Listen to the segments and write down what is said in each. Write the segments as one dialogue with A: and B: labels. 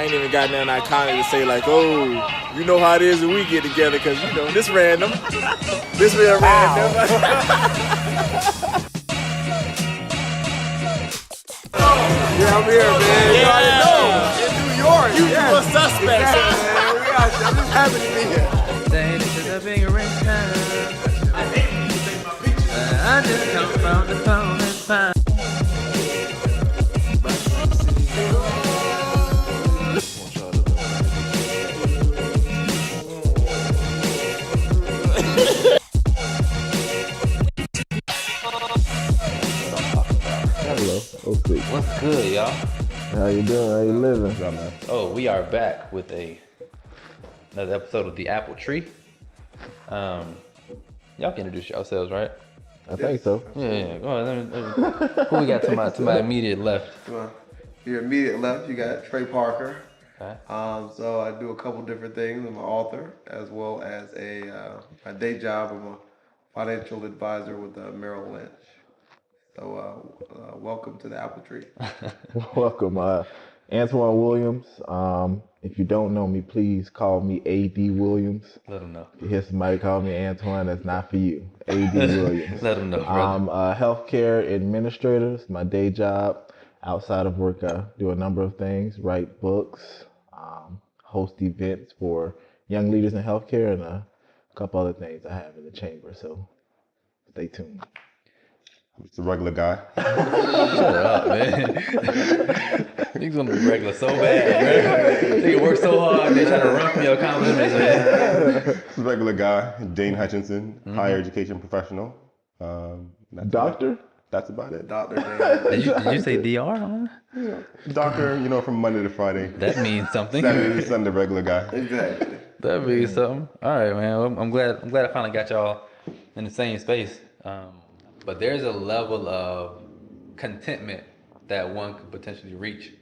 A: ain't even got nothing iconic to say like, oh, you know how it is when we get together, because, you know, this random. This real random.
B: Yeah, I'm here, man. You already know. In New York.
A: You a suspect.
B: Exactly, man. I'm just happy to be here.
C: I just come from the phone and find.
D: Hello. Okay.
C: What's good, y'all?
D: How you doing? How you living?
C: Oh, we are back with another episode of The Apple Tree. Y'all can introduce yourselves, right?
D: I think so.
C: Yeah. Go ahead. Who we got to my immediate left?
B: Your immediate left, you got Trey Parker.
C: Okay.
B: So I do a couple different things. I'm an author as well as my day job. I'm a financial advisor with Merrill Lynch. So welcome to the Apple Tree.
D: Welcome, Antoine Williams. If you don't know me, please call me A.D. Williams.
C: Let them know.
D: If you hear somebody call me Antoine, that's not for you. A.D. Williams.
C: Let them know, brother.
D: I'm a healthcare administrator. It's my day job. Outside of work, I do a number of things, write books, host events for young leaders in healthcare, and a couple other things I have in the chamber. So stay tuned.
E: It's a regular guy.
C: Shut up, man. He's gonna be regular so bad, bro. They work so hard, they try to run from your compliments, man.
E: Regular guy, Dane Hutchinson, higher education professional.
D: Doctor?
E: That's about it.
B: Dr. Dan.
C: Did you say DR?
E: Doctor, from Monday to Friday.
C: That means something.
E: Saturday to Sunday, regular guy.
B: Exactly.
C: That means something. All right, man. Well, I'm glad I finally got y'all in the same space. But there's a level of contentment that one could potentially reach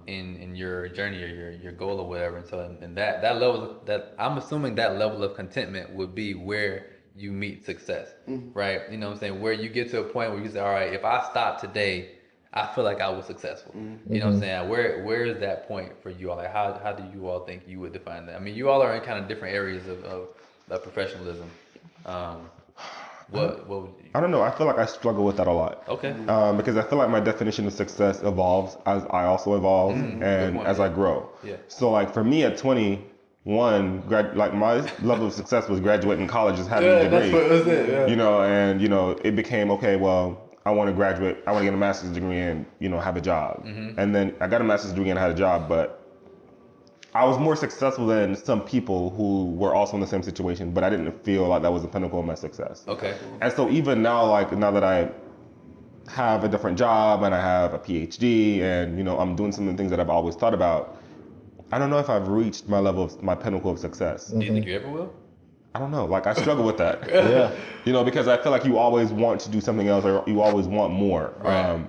C: in your journey or your goal or whatever. And so, and that level, that I'm assuming that level of contentment would be where you meet success, right? You know what I'm saying? Where you get to a point where you say, all right, if I stop today, I feel like I was successful. You know what I'm saying? Where is that point for you all? Like, how do you all think you would define that? I mean, you all are in kind of different areas of professionalism. What would you?
E: I don't know. I feel like I struggle with that a lot.
C: Okay.
E: Because I feel like my definition of success evolves as I also evolve and as I grow.
C: Yeah.
E: So like for me at 21, like my level of success was graduating college, just having a degree.
C: That's what it was. Yeah.
E: It became, okay, well, I want to graduate, I want to get a master's degree and, have a job. And then I got a master's degree and I had a job, but I was more successful than some people who were also in the same situation, but I didn't feel like that was the pinnacle of my success.
C: Okay.
E: And so even now, now that I have a different job and I have a PhD and, I'm doing some of the things that I've always thought about, I don't know if I've reached my pinnacle of success.
C: Do you think you ever will?
E: I don't know. Like, I struggle with that.
D: Yeah.
E: Because I feel like you always want to do something else or you always want more.
C: Right.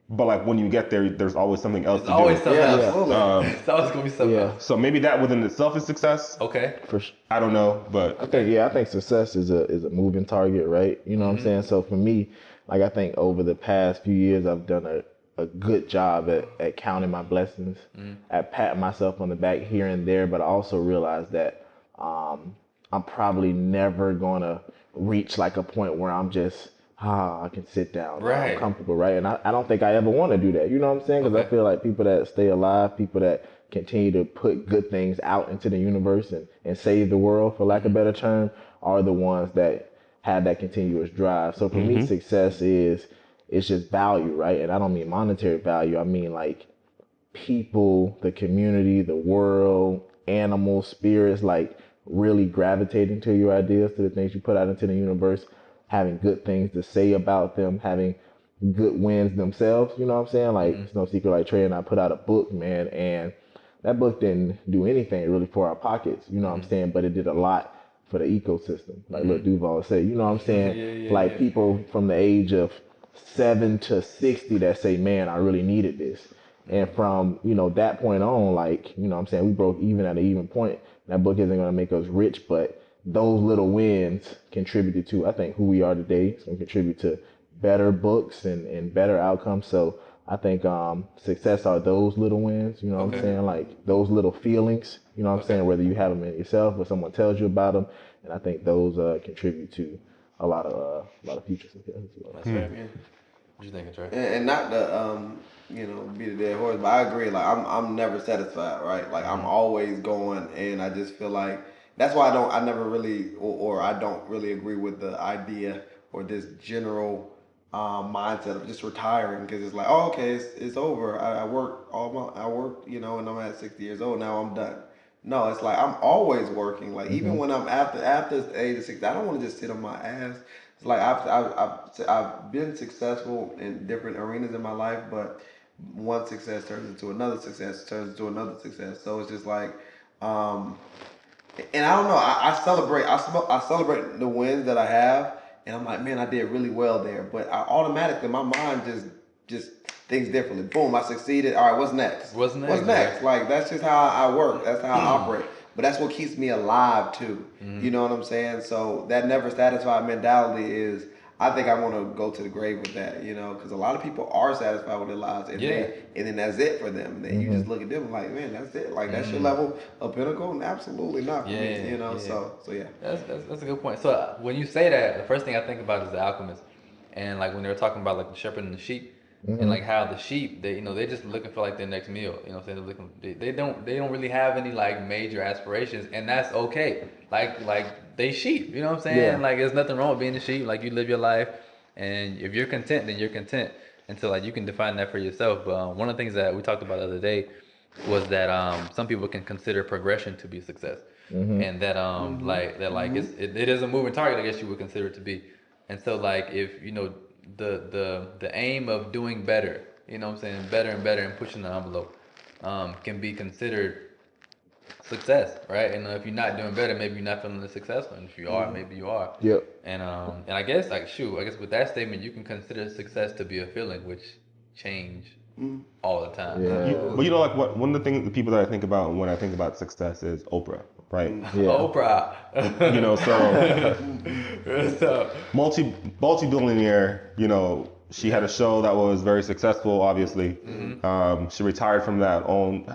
E: But like when you get there, there's always something else to do.
C: Always something else.
B: Absolutely.
C: It's always gonna be something else.
E: So maybe that within itself is success.
C: Okay.
D: For sure.
E: I don't know, but
D: I think success is a moving target, right? You know what I'm saying? So for me, like I think over the past few years, I've done a good job at counting my blessings, at patting myself on the back here and there, but I also realize that I'm probably never gonna reach like a point where I'm just I can sit down,
C: right.
D: I'm comfortable, right? And I don't think I ever want to do that. You know what I'm saying? Because I feel like people that stay alive, people that continue to put good things out into the universe and save the world, for lack of a better term, are the ones that have that continuous drive. So for me, success it's just value, right? And I don't mean monetary value. I mean like people, the community, the world, animals, spirits, like really gravitating to your ideas, to the things you put out into the universe, having good things to say about them, having good wins themselves. You know what I'm saying? Like it's no secret, like Trey and I put out a book, man, and that book didn't do anything really for our pockets. You know what I'm saying? But it did a lot for the ecosystem. Like Lil Duval said, you know what I'm saying? People from the age of 7 to 60 that say, man, I really needed this. And from, that point on, like, you know what I'm saying, we broke even at an even point. That book isn't going to make us rich, but those little wins contributed to, I think, who we are today. It's going to contribute to better books and better outcomes. So I think success are those little wins, you know what I'm saying? Like those little feelings, you know what I'm saying? Whether you have them in yourself or someone tells you about them, and I think those contribute to a lot of future success as well.
C: That's fair. What you thinking, Trey?
B: And not to beat a dead horse, but I agree. Like I'm never satisfied, right? Like I'm always going, and I just feel like that's why I never really, or I don't really agree with the idea or this general mindset of just retiring, because it's like, oh, okay, it's over. I worked I worked, and I'm at 60 years old now. I'm done. No, it's like I'm always working. Like even when I'm after the age of 60, I don't want to just sit on my ass. It's like I've been successful in different arenas in my life, but one success turns into another success, turns into another success. So it's just like, and I don't know. I celebrate. I celebrate the wins that I have, and I'm like, man, I did really well there. But I automatically, my mind just thinks differently. Boom, I succeeded. All right, what's next?
C: What's next?
B: What's next? Like that's just how I work. That's how I operate. But that's what keeps me alive too. You know what I'm saying? So that never satisfied mentality is. I think I want to go to the grave with that, because a lot of people are satisfied with their lives, and then that's it for them. And then you just look at them like, man, that's it. Like that's your level of pinnacle, and absolutely not for me. So yeah.
C: That's a good point. So when you say that, the first thing I think about is The Alchemist, and like when they were talking about like the shepherd and the sheep, and like how the sheep they're just looking for like their next meal. You know what I'm saying? They don't really have any like major aspirations, and that's okay. Like they sheep. You know what I'm saying?
D: Yeah.
C: Like there's nothing wrong with being a sheep. Like you live your life, and if you're content, then you're content. And so like you can define that for yourself. But one of the things that we talked about the other day was that some people can consider progression to be success, and that it is a moving target. I guess you would consider it to be. And so like if the aim of doing better, you know what I'm saying, better and better and pushing the envelope, can be considered success, right? And if you're not doing better, maybe you're not feeling as successful. And if you are, maybe you are.
D: Yep.
C: And I guess I guess with that statement, you can consider success to be a feeling, which change all the time.
D: Yeah.
E: But like one of the people that I think about when I think about success is Oprah, right?
D: Yeah.
C: Oprah.
E: So multi-billionaire, she had a show that was very successful, obviously. She retired from that,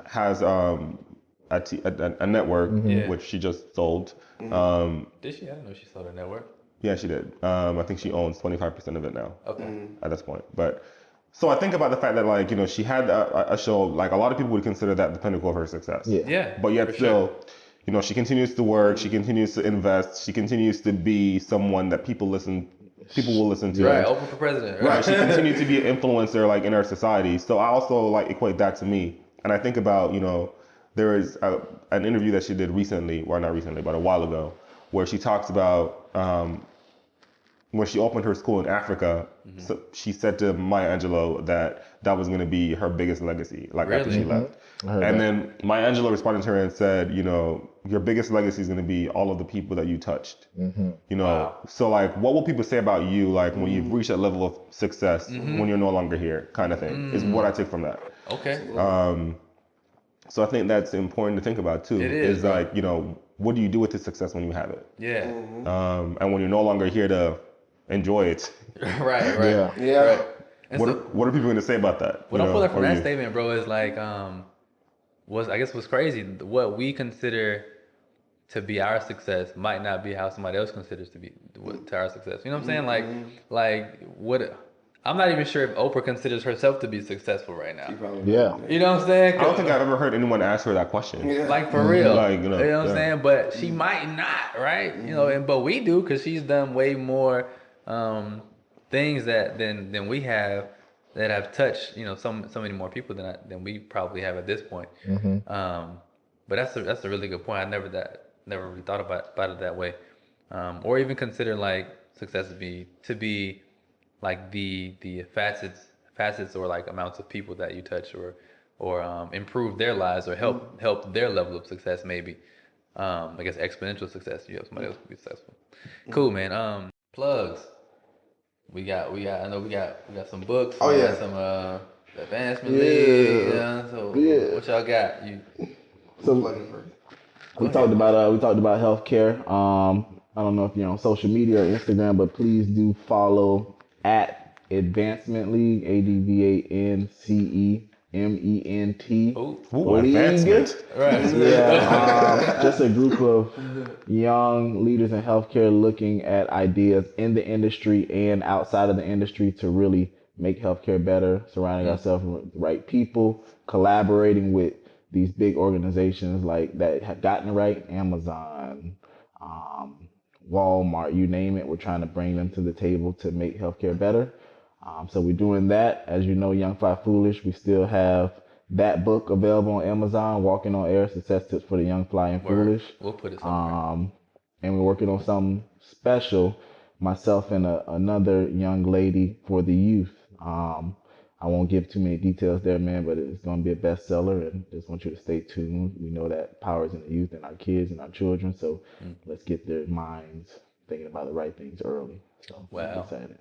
E: has a network, which she just sold.
C: Did she? I didn't know she sold her network.
E: Yeah, she did. I think she owns 25% of it now.
C: Okay.
E: At this point. But so I think about the fact that she had a show, like a lot of people would consider that the pinnacle of her success.
C: Yeah.
E: But yet still, she continues to work, she continues to invest, she continues to be someone that people will listen to.
C: Right, Oprah for president.
E: Right, she continues to be an influencer like in our society. So I also like equate that to me. And I think about, there is an interview that she did recently, well not recently, but a while ago, where she talks about when she opened her school in Africa, so she said to Maya Angelou that was going to be her biggest legacy, like after she left. And then Maya Angelou responded to her and said, your biggest legacy is going to be all of the people that you touched. So like, what will people say about you, like when you've reached that level of success, when you're no longer here, kind of thing, is what I take from that.
C: Okay.
E: So I think that's important to think about too.
C: It is
E: like, what do you do with the success when you have it?
C: Yeah.
E: And when you're no longer here to enjoy it.
C: Right.
B: Yeah.
C: Right.
E: What are people going to say about that?
C: What I'm pulling from that statement, bro, is like, what's crazy. What we consider to be our success might not be how somebody else considers to our success. You know what I'm saying? Like what? I'm not even sure if Oprah considers herself to be successful right now.
D: Yeah.
C: You know what I'm saying?
E: I don't think I've ever heard anyone ask her that question.
B: Yeah.
C: Like for real.
E: Like,
C: you know what I'm saying? But she might not, right? But we do, because she's done way more things than we have, that have touched so many more people than we probably have at this point. But that's a really good point. I never really thought about it that way, or even consider like success to be like the facets or like amounts of people that you touch or improve their lives or help their level of success, maybe. I guess exponential success. You have somebody else be successful. Cool, man. Plugs. We got some books.
B: Oh,
C: we
B: yeah.
C: got some advancement league. So what y'all got?
D: So we talked about healthcare. I don't know if you're on social media or Instagram, but please do follow at Advancement League, ADVANCEMENT.
C: Oh,
E: Ooh, advancement.
C: right.
D: Yeah, just a group of young leaders in healthcare looking at ideas in the industry and outside of the industry to really make healthcare better, surrounding ourselves with the right people, collaborating with these big organizations like that have gotten it right, Amazon, Walmart, you name it. We're trying to bring them to the table to make healthcare better. So we're doing that. As you know, Young Fly Foolish, we still have that book available on Amazon, Walking on Air, Success Tips for the Young Fly and Foolish.
C: We'll put it somewhere.
D: And we're working on something special, myself and another young lady for the youth. I won't give too many details there, man, but it's going to be a bestseller, and just want you to stay tuned. We know that power is in the youth and our kids and our children, so let's get their minds thinking about the right things early. So
C: Wow.
D: I'm excited.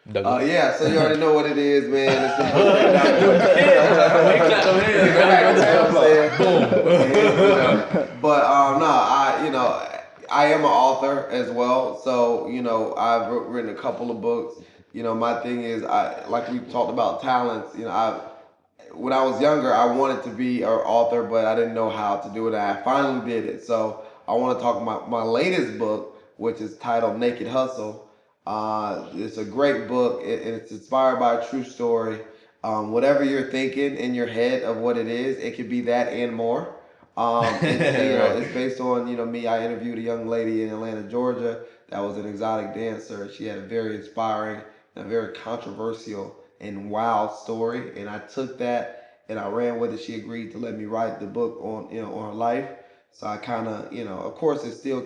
B: Yeah, so you already know what it is, man. It's But no, I am an author as well. So I've written a couple of books. My thing is, like we talked about talents. When I was younger, I wanted to be an author, but I didn't know how to do it. I finally did it. So I want to talk about my latest book, which is titled Naked Hustle. It's a great book. It's inspired by a true story. Whatever you're thinking in your head of what it is, it could be that and more. It's based on me. I interviewed a young lady in Atlanta, Georgia, that was an exotic dancer. She had a very inspiring and a very controversial and wild story, and I took that and I ran with it. She agreed to let me write the book on on her life. So I kind of of course it's still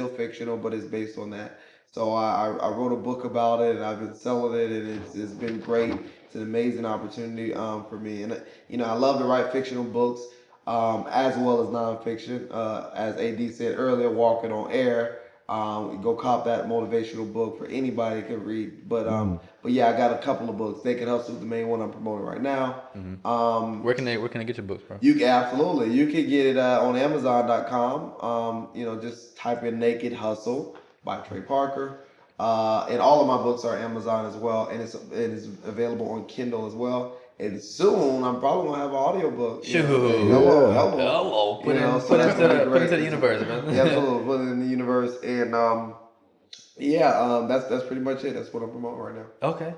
B: fictional, but it's based on that. So I wrote a book about it, and I've been selling it, and it's been great. It's an amazing opportunity for me, and I love to write fictional books as well as nonfiction. As AD said earlier, Walking on Air. Go cop that motivational book for anybody can read. But yeah, I got a couple of books. Naked Hustle is the main one I'm promoting right now.
C: Where can they get your books, bro?
B: You can absolutely. You can get it on Amazon.com. Just type in Naked Hustle by Trey Parker. And all of my books are Amazon as well, and it is available on Kindle as well. And soon I'm probably gonna have an audiobook.
C: Hello. Put it into the universe, man.
B: Yeah, absolutely. Put it in the universe, and that's pretty much it. That's what I'm promoting right now.
C: Okay.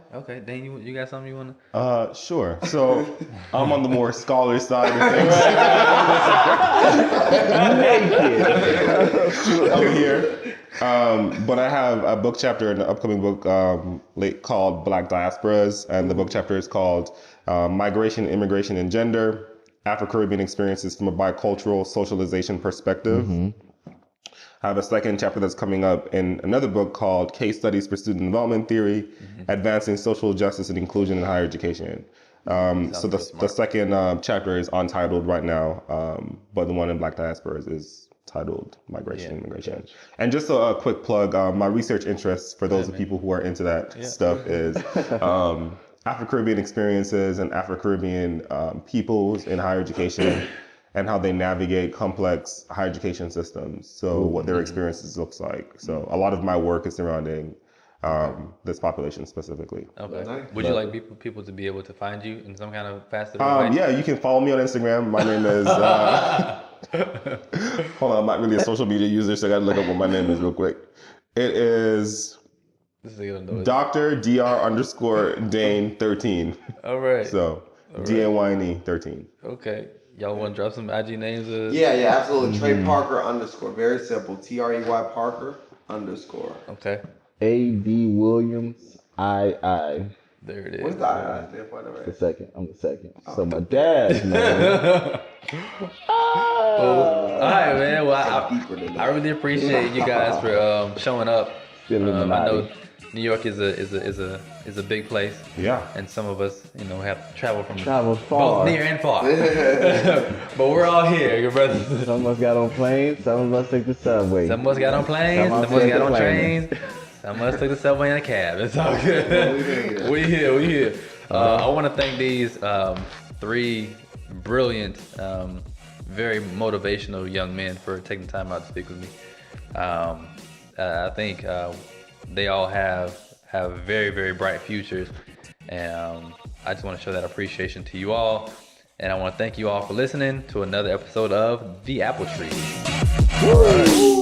C: Dan, you got something you wanna?
E: Sure. So I'm on the more scholar side of things. I'm here. But I have a book chapter in the upcoming book called Black Diasporas, and the book chapter is called Migration, Immigration, and Gender, Afro-Caribbean Experiences from a Bicultural Socialization Perspective. I have a second chapter that's coming up in another book called Case Studies for Student Development Theory, Advancing Social Justice and Inclusion in Higher Education. So the second chapter is untitled right now, but the one in Black Diasporas is titled Migration and Immigration. And just a quick plug, my research interests for those of people who are into that stuff is Afro-Caribbean experiences and Afro-Caribbean peoples in higher education and how they navigate complex higher education systems. So what their experiences looks like. So a lot of my work is surrounding this population specifically.
C: Okay. Nice. Would you like people to be able to find you in some kind of faster way?
E: Yeah, you can follow me on Instagram. My name is hold on, I'm not really a social media user, so I gotta look up what my name is real quick. It is Dr. Dr. Dane13.
C: All right.
E: So DAYNE 13.
C: Okay. Y'all want to drop some IG names?
B: Yeah, absolutely. Trey Parker _. Very simple. TREY Parker _
C: Okay.
D: A.D. Williams II.
C: There it is.
B: What's the II stand for?
D: The second. I'm the second. So my dad, man.
C: All right, man. Well, I really appreciate you guys for showing up. I know New York is a big place.
E: Yeah.
C: And some of us, have traveled
D: far,
C: both near and far. But we're all here, your brothers.
D: Some of us got on planes. Some of us take the subway.
C: Some of us got on planes. Some of us got on trains. Some of us took the subway in a cab. It's all good. We here. I want to thank these 3 brilliant, very motivational young men for taking the time out to speak with me. I think they all have have very, very bright futures. And I just want to show that appreciation to you all. And I want to thank you all for listening to another episode of The Apple Tree.